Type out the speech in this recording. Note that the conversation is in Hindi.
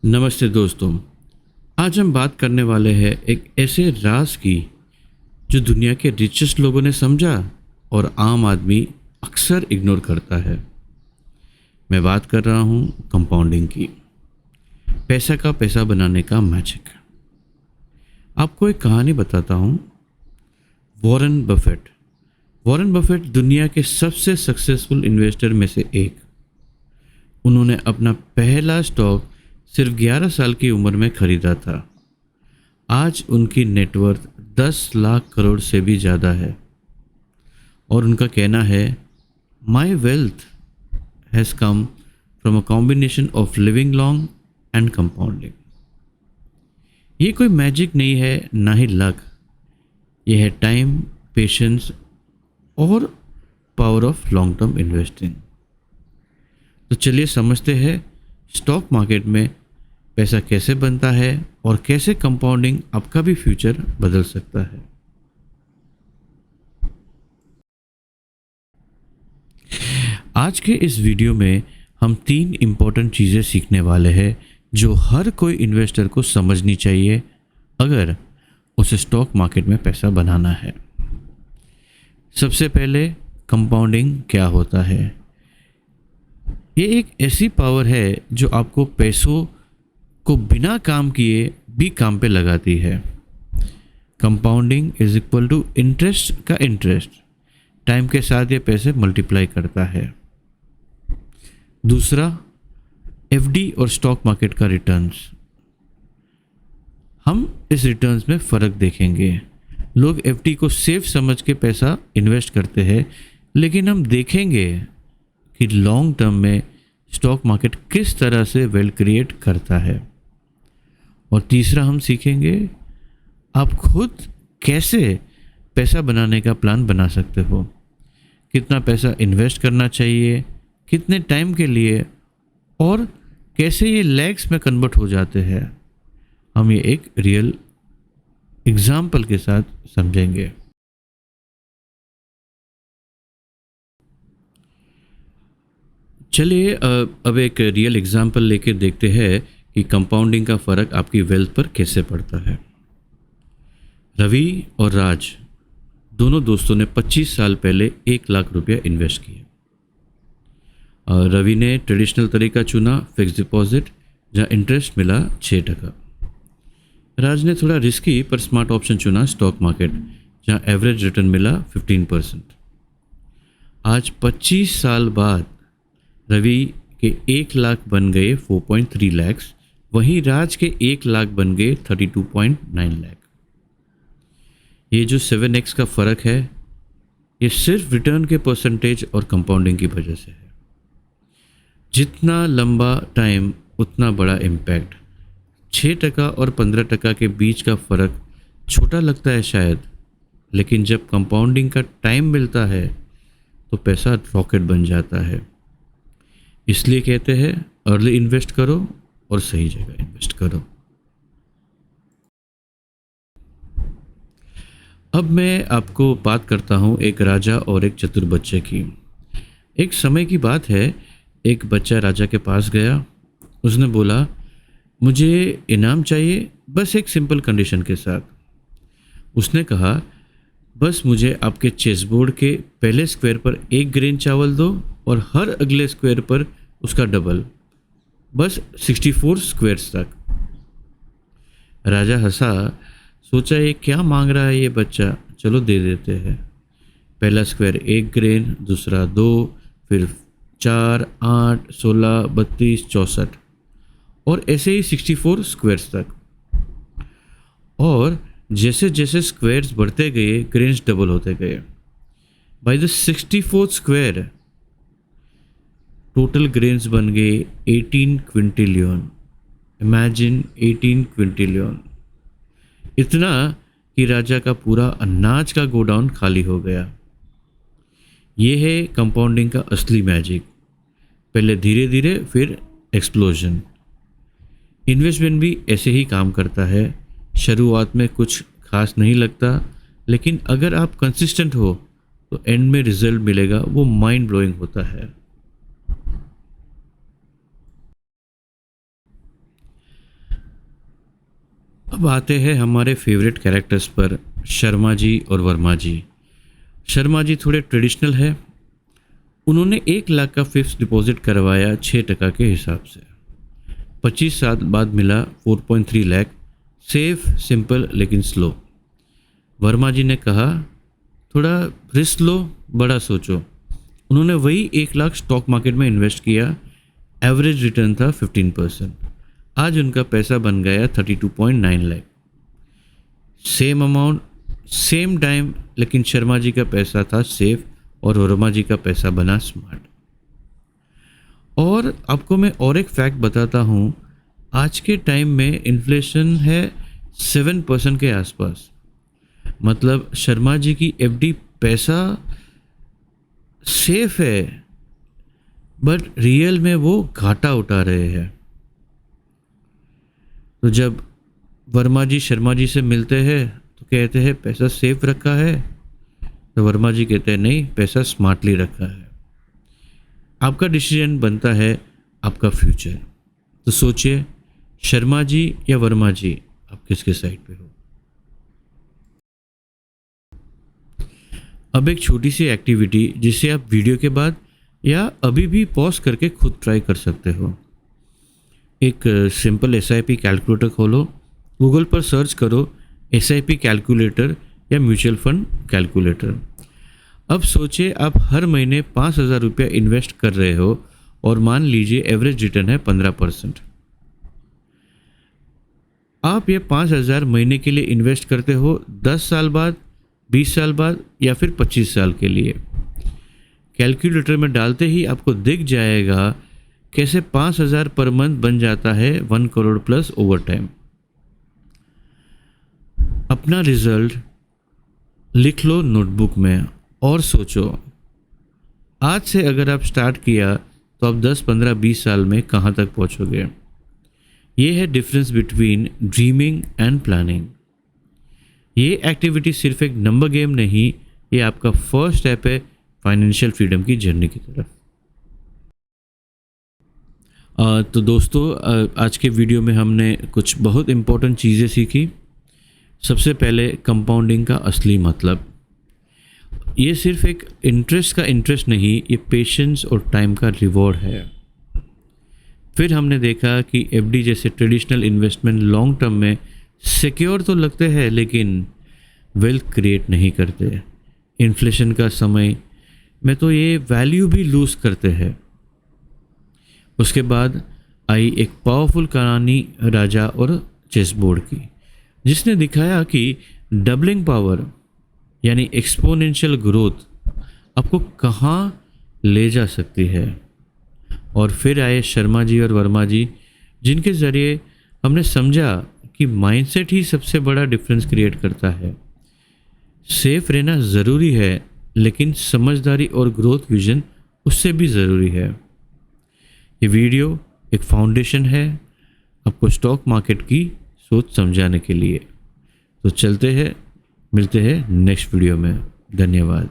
नमस्ते दोस्तों। आज हम बात करने वाले हैं एक ऐसे राज की जो दुनिया के रिचेस्ट लोगों ने समझा और आम आदमी अक्सर इग्नोर करता है। मैं बात कर रहा हूँ कंपाउंडिंग की, पैसा का पैसा बनाने का मैजिक। आपको एक कहानी बताता हूँ। Warren Buffett. वॉरेन बफेट दुनिया के सबसे सक्सेसफुल इन्वेस्टर में से एक। उन्होंने अपना पहला स्टॉक सिर्फ 11 साल की उम्र में खरीदा था। आज उनकी नेटवर्थ 10 लाख करोड़ से भी ज़्यादा है और उनका कहना है, माई wealth has come from a combination of living long and compounding. ये कोई मैजिक नहीं है, ना ही लक। ये है टाइम, पेशेंस और power of long term investing. तो चलिए समझते हैं स्टॉक मार्केट में पैसा कैसे बनता है और कैसे कंपाउंडिंग आपका भी फ्यूचर बदल सकता है। आज के इस वीडियो में हम 3 इम्पोर्टेंट चीज़ें सीखने वाले हैं जो हर कोई इन्वेस्टर को समझनी चाहिए अगर उसे स्टॉक मार्केट में पैसा बनाना है। सबसे पहले, कंपाउंडिंग क्या होता है? ये एक ऐसी पावर है जो आपको पैसों को बिना काम किए भी काम पे लगाती है। Compounding is equal to interest का इंटरेस्ट। टाइम के साथ ये पैसे मल्टीप्लाई करता है। दूसरा, एफडी और स्टॉक मार्केट का रिटर्न्स। हम इस रिटर्न्स में फ़र्क देखेंगे। लोग एफडी को सेफ समझ के पैसा इन्वेस्ट करते हैं, लेकिन हम देखेंगे कि लॉन्ग टर्म में स्टॉक मार्केट किस तरह से वेल्थ क्रिएट करता है। और तीसरा, हम सीखेंगे आप खुद कैसे पैसा बनाने का प्लान बना सकते हो। कितना पैसा इन्वेस्ट करना चाहिए, कितने टाइम के लिए, और कैसे ये लैग्स में कन्वर्ट हो जाते हैं। हम ये एक रियल एग्जाम्पल के साथ समझेंगे। चलिए अब एक रियल एग्जाम्पल लेके देखते हैं कि कंपाउंडिंग का फ़र्क आपकी वेल्थ पर कैसे पड़ता है। रवि और राज दोनों दोस्तों ने 25 साल पहले 1 लाख रुपया इन्वेस्ट किए। रवि ने ट्रेडिशनल तरीका चुना, फिक्स डिपॉजिट, जहाँ इंटरेस्ट मिला 6%। राज ने थोड़ा रिस्की पर स्मार्ट ऑप्शन चुना, स्टॉक मार्केट, जहाँ एवरेज रिटर्न मिला 15%। आज 25 साल बाद रवि के 1 लाख बन गए 4.3 लाख, वहीं राज के 1 लाख बन गए 32.9 लाख। ये जो 7x का फ़र्क है, ये सिर्फ रिटर्न के परसेंटेज और कंपाउंडिंग की वजह से है। जितना लंबा टाइम उतना बड़ा इम्पैक्ट। 6% और 15% के बीच का फ़र्क छोटा लगता है शायद, लेकिन जब कंपाउंडिंग का टाइम मिलता है तो पैसा रॉकेट बन जाता है। इसलिए कहते हैं अर्ली इन्वेस्ट करो और सही जगह इन्वेस्ट करो। अब मैं आपको बात करता हूँ एक राजा और एक चतुर बच्चे की। एक समय की बात है, एक बच्चा राजा के पास गया। उसने बोला, मुझे इनाम चाहिए, बस एक सिंपल कंडीशन के साथ। उसने कहा, बस मुझे आपके चेस बोर्ड के पहले स्क्वायर पर 1 ग्रेन चावल दो और हर अगले स्क्वायर पर उसका डबल, बस 64 स्क्वायर्स तक। राजा हंसा, सोचा ये क्या मांग रहा है ये बच्चा, चलो दे देते हैं। पहला स्क्वायर 1 ग्रेन, दूसरा 2, फिर 4, 8, 16, 32, 64 और ऐसे ही 64 स्क्वायर्स तक। और जैसे जैसे स्क्वायर्स बढ़ते गए, ग्रेन्स डबल होते गए। By the 64th square total grains बन गए 18 क्विंटिलियन। Imagine 18 Quintillion. इतना कि राजा का पूरा अनाज का गोडाउन खाली हो गया। ये है कंपाउंडिंग का असली मैजिक। पहले धीरे धीरे, फिर एक्सप्लोजन। इन्वेस्टमेंट भी ऐसे ही काम करता है। शुरुआत में कुछ खास नहीं लगता, लेकिन अगर आप कंसिस्टेंट हो तो एंड में रिजल्ट मिलेगा, वो माइंड ब्लोइंग होता है। अब आते हैं हमारे फेवरेट कैरेक्टर्स पर, शर्मा जी और वर्मा जी। शर्मा जी थोड़े ट्रेडिशनल है। उन्होंने 1 लाख का फिक्स डिपॉजिट करवाया 6% के हिसाब से। 25 साल बाद मिला 4.3 लाख। सेफ, सिंपल लेकिन स्लो। वर्मा जी ने कहा थोड़ा रिस्क लो, बड़ा सोचो। उन्होंने वही 1 लाख स्टॉक मार्केट में इन्वेस्ट किया। एवरेज रिटर्न था 15%। आज उनका पैसा बन गया 32.9 lakh. Same amount, same time, लेकिन शर्मा जी का पैसा था सेफ और वर्मा जी का पैसा बना स्मार्ट। और आपको मैं और एक फैक्ट बताता हूँ। आज के टाइम में इन्फ्लेशन है 7% के आसपास। मतलब शर्मा जी की एफडी पैसा सेफ है, बट रियल में वो घाटा उठा रहे हैं। तो जब वर्मा जी शर्मा जी से मिलते हैं तो कहते हैं पैसा सेफ रखा है, तो वर्मा जी कहते हैं नहीं, पैसा स्मार्टली रखा है। आपका डिसीजन बनता है आपका फ्यूचर। तो सोचिए, शर्मा जी या वर्मा जी, आप किसके साइड पे हो। अब एक छोटी सी एक्टिविटी जिसे आप वीडियो के बाद या अभी भी पॉज करके खुद ट्राई कर सकते हो। एक सिंपल SIP कैलकुलेटर खोलो, गूगल पर सर्च करो SIP कैलकुलेटर या म्यूचुअल फंड कैलकुलेटर। अब सोचिए आप हर महीने 5,000 रुपया इन्वेस्ट कर रहे हो और मान लीजिए एवरेज रिटर्न है 15%। आप ये 5,000 महीने के लिए इन्वेस्ट करते हो 10 साल बाद, 20 साल बाद या फिर 25 साल के लिए। कैलकुलेटर में डालते ही आपको दिख जाएगा कैसे 5,000 पर मंथ बन जाता है 1 करोड़ प्लस ओवर टाइम। अपना रिजल्ट लिख लो नोटबुक में और सोचो, आज से अगर आप स्टार्ट किया तो आप 10, 15, 20 साल में कहाँ तक पहुँचोगे। ये है difference between dreaming and planning. ये एक्टिविटी सिर्फ एक नंबर गेम नहीं, ये आपका फर्स्ट स्टेप है फाइनेंशियल फ्रीडम की जर्नी की तरफ। तो दोस्तों, आज के वीडियो में हमने कुछ बहुत इम्पोर्टेंट चीज़ें सीखी। सबसे पहले कंपाउंडिंग का असली मतलब। ये सिर्फ एक इंटरेस्ट का इंटरेस्ट नहीं, ये पेशेंस और टाइम का रिवॉर्ड है। फिर हमने देखा कि FD जैसे ट्रेडिशनल इन्वेस्टमेंट लॉन्ग टर्म में सिक्योर तो लगते हैं लेकिन वेल्थ क्रिएट नहीं करते। इन्फ्लेशन का समय में तो ये वैल्यू भी लूज़ करते हैं। उसके बाद आई एक पावरफुल कहानी राजा और चेस बोर्ड की, जिसने दिखाया कि डबलिंग पावर यानी एक्सपोनेंशियल ग्रोथ आपको कहाँ ले जा सकती है। और फिर आए शर्मा जी और वर्मा जी, जिनके ज़रिए हमने समझा कि माइंडसेट ही सबसे बड़ा डिफरेंस क्रिएट करता है। सेफ रहना ज़रूरी है, लेकिन समझदारी और ग्रोथ विजन उससे भी ज़रूरी है। ये वीडियो एक फाउंडेशन है आपको स्टॉक मार्केट की सोच समझाने के लिए। तो चलते हैं, मिलते हैं नेक्स्ट वीडियो में। धन्यवाद।